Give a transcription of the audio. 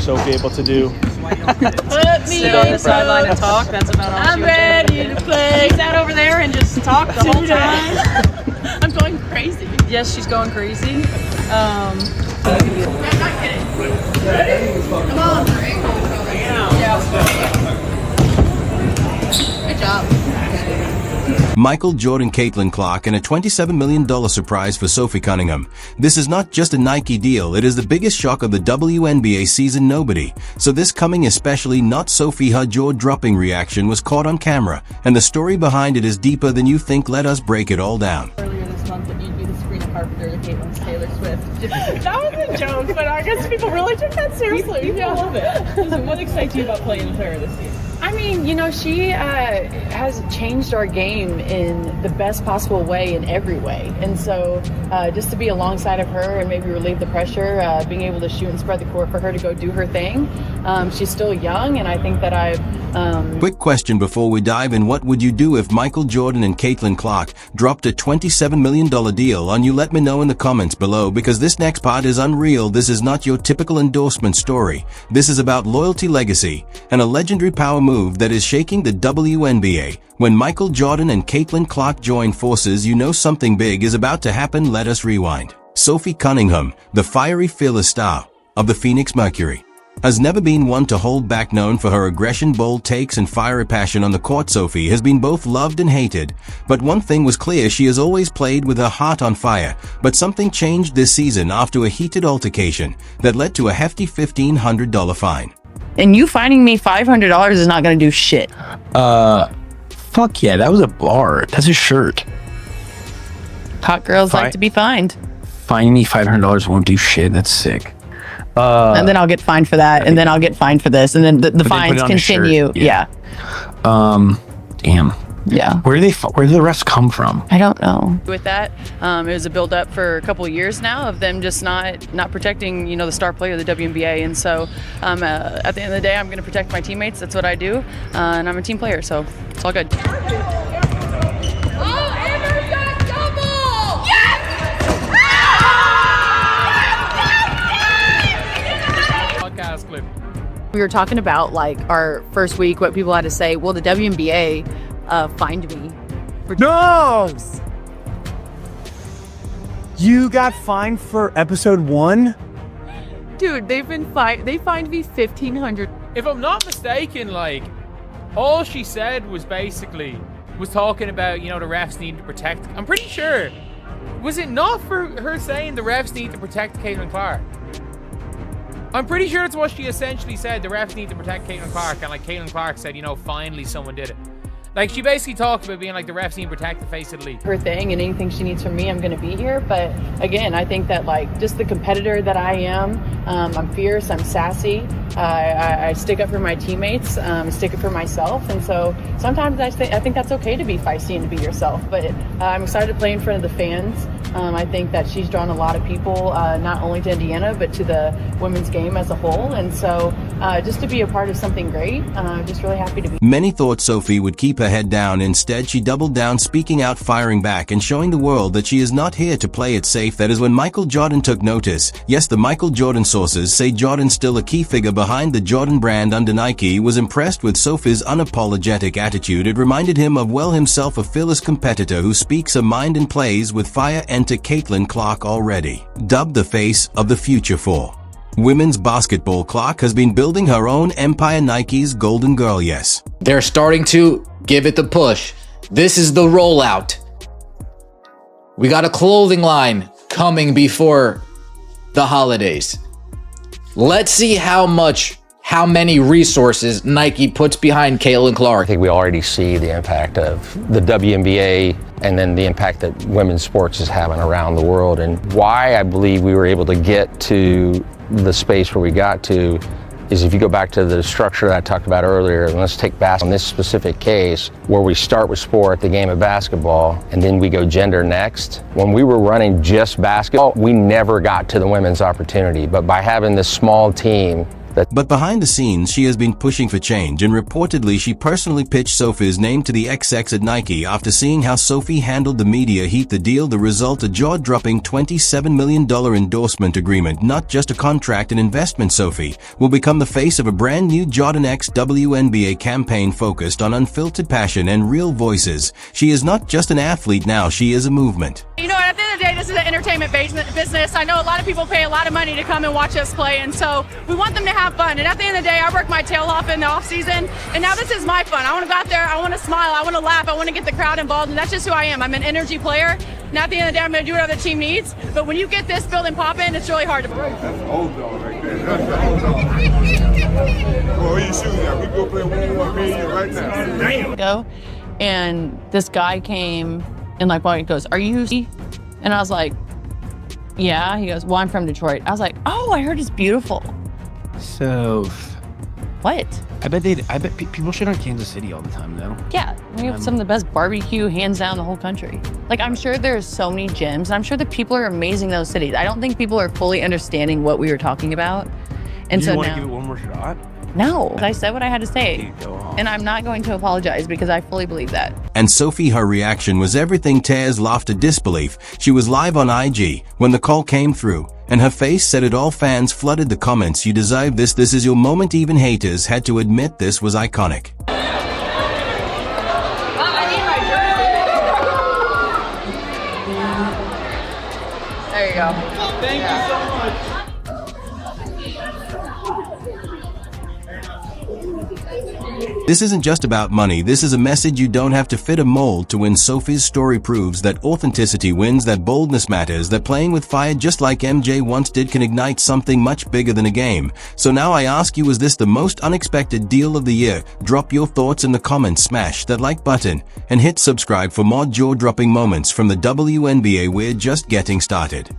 Sophie able to do? Put me sit on the sideline and talk. That's about all. I'm ready to play. Sit over there and just talk the whole time. I'm going crazy. Yes, she's going crazy. I'm not kidding. Come on. Good job. Michael Jordan, Caitlin Clark, and a $27 million surprise for Sophie Cunningham. This is not just a Nike deal, it is the biggest shock of the WNBA season. Nobody. So this coming especially not Sophie. Her jaw-dropping reaction was caught on camera, and the story behind it is deeper than you think. Let us break it all down. Earlier this month that you'd be the Sabrina Carpenter of Caitlin's Taylor Swift. That was a joke, but I guess people really took that seriously. People love it. What excites you about playing with her this year? I mean, you know, she has changed our game in the best possible way in every way. And so just to be alongside of her and maybe relieve the pressure, being able to shoot and spread the court for her to go do her thing. She's still young, and I think that Quick question before we dive in. What would you do if Michael Jordan and Caitlin Clark dropped a $27 million deal on you? Let me know in the comments below, because this next part is unreal. This is not your typical endorsement story. This is about loyalty, legacy, and a legendary power move that is shaking the WNBA. When Michael Jordan and Caitlin Clark join forces, you know something big is about to happen. Let us rewind. Sophie Cunningham, the fiery, fearless star of the Phoenix Mercury, has never been one to hold back. Known for her aggression, bold takes, and fiery passion on the court, Sophie has been both loved and hated. But one thing was clear: she has always played with her heart on fire. But something changed this season after a heated altercation that led to a hefty $1,500 fine. And you finding me $500 is not going to do shit. Fuck yeah, that was a bar. That's a shirt. Hot girls like to be fined. Finding me $500 won't do shit. That's sick. And then I'll get fined for that, and then I'll get fined for this, and then the fines continue. Yeah. Damn. Yeah. Where do the refs come from? I don't know. With that, it was a build up for a couple of years now of them just not protecting, you know, the star player of the WNBA. And so at the end of the day, I'm going to protect my teammates. That's what I do. And I'm a team player, so it's all good. We were talking about like our first week, what people had to say. Well, the WNBA fined me for No! You got fined for episode 1? Dude, they fined me $1,500. If I'm not mistaken, like, all she said was talking about, you know, the refs need to protect. I'm pretty sure. Was it not for her saying the refs need to protect Caitlin Clark? I'm pretty sure that's what she essentially said. The refs need to protect Caitlin Clark. And like Caitlin Clark said, you know, finally someone did it. Like, she basically talked about being like, the refs need to protect the face of the league. Her thing, and anything she needs from me, I'm going to be here. But again, I think that like just the competitor that I am, I'm fierce, I'm sassy. I stick up for my teammates, stick up for myself. And so sometimes I think that's okay to be feisty and to be yourself. But I'm excited to play in front of the fans. I think that she's drawn a lot of people, not only to Indiana, but to the women's game as a whole. And so just to be a part of something great, just really happy to be. Many thought Sophie would keep her head down. Instead, she doubled down, speaking out, firing back, and showing the world that she is not here to play it safe. That is when Michael Jordan took notice. Yes, the Michael Jordan sources say Jordan, still a key figure behind the Jordan brand under Nike, was impressed with Sophie's unapologetic attitude. It reminded him of, well, himself, a fearless competitor who speaks her mind and plays with fire. Enter Caitlin Clark, already dubbed the face of the future for women's basketball. Clark has been building her own empire, Nike's golden girl. Yes, they're starting to give it the push. This is the rollout. We got a clothing line coming before the holidays. Let's see how many resources Nike puts behind Caitlin Clark. I think we already see the impact of the WNBA and then the impact that women's sports is having around the world, and why I believe we were able to get to the space where we got to is if you go back to the structure that I talked about earlier, and let's take basketball in this specific case, where we start with sport, the game of basketball, and then we go gender next. When we were running just basketball, we never got to the women's opportunity, but by having this small team But behind the scenes, she has been pushing for change, and reportedly she personally pitched Sophie's name to the XX at Nike after seeing how Sophie handled the media heat. The deal, the result, a jaw-dropping $27 million endorsement agreement, not just a contract and investment. Sophie will become the face of a brand new Jordan X WNBA campaign focused on unfiltered passion and real voices. She is not just an athlete now, she is a movement. You know, at the end of the day, this is an entertainment business. I know a lot of people pay a lot of money to come and watch us play, and so we want them to have fun. And at the end of the day, I work my tail off in the off season, and now this is my fun. I want to go out there, I want to smile, I want to laugh, I want to get the crowd involved, and that's just who I am. I'm an energy player. And at the end of the day, I'm going to do what the team needs. But when you get this building popping, it's really hard to break. That's old dog right there. Well, where you shooting at? We go play 1-on-1 me and you right now. Go, and this guy came and like, well, he goes, "Are you?" And I was like, "Yeah." He goes, "Well, I'm from Detroit." I was like, "Oh, I heard it's beautiful." So, What? I bet people shit on Kansas City all the time, though. Yeah, we have some of the best barbecue, hands down, in the whole country. Like, I'm sure there's so many gyms, and I'm sure the people are amazing in those cities. I don't think people are fully understanding what we were talking about. And Do you so want to now, give it one more shot? no, I said what I had to say, Go on. and I'm not going to apologize because I fully believe that. And Sophie, her reaction was everything tears laughter disbelief. She was live on IG when the call came through, and her face said it all. Fans flooded the comments. You deserve this. This is your moment. Even haters had to admit this was iconic. There you go. Thank you so much. This isn't just about money. This is a message. You don't have to fit a mold to win. Sophie's story proves that authenticity wins, that boldness matters, that playing with fire just like MJ once did can ignite something much bigger than a game. So now I ask you, is this the most unexpected deal of the year? Drop your thoughts in the comments, smash that like button, and hit subscribe for more jaw-dropping moments from the WNBA. We're just getting started.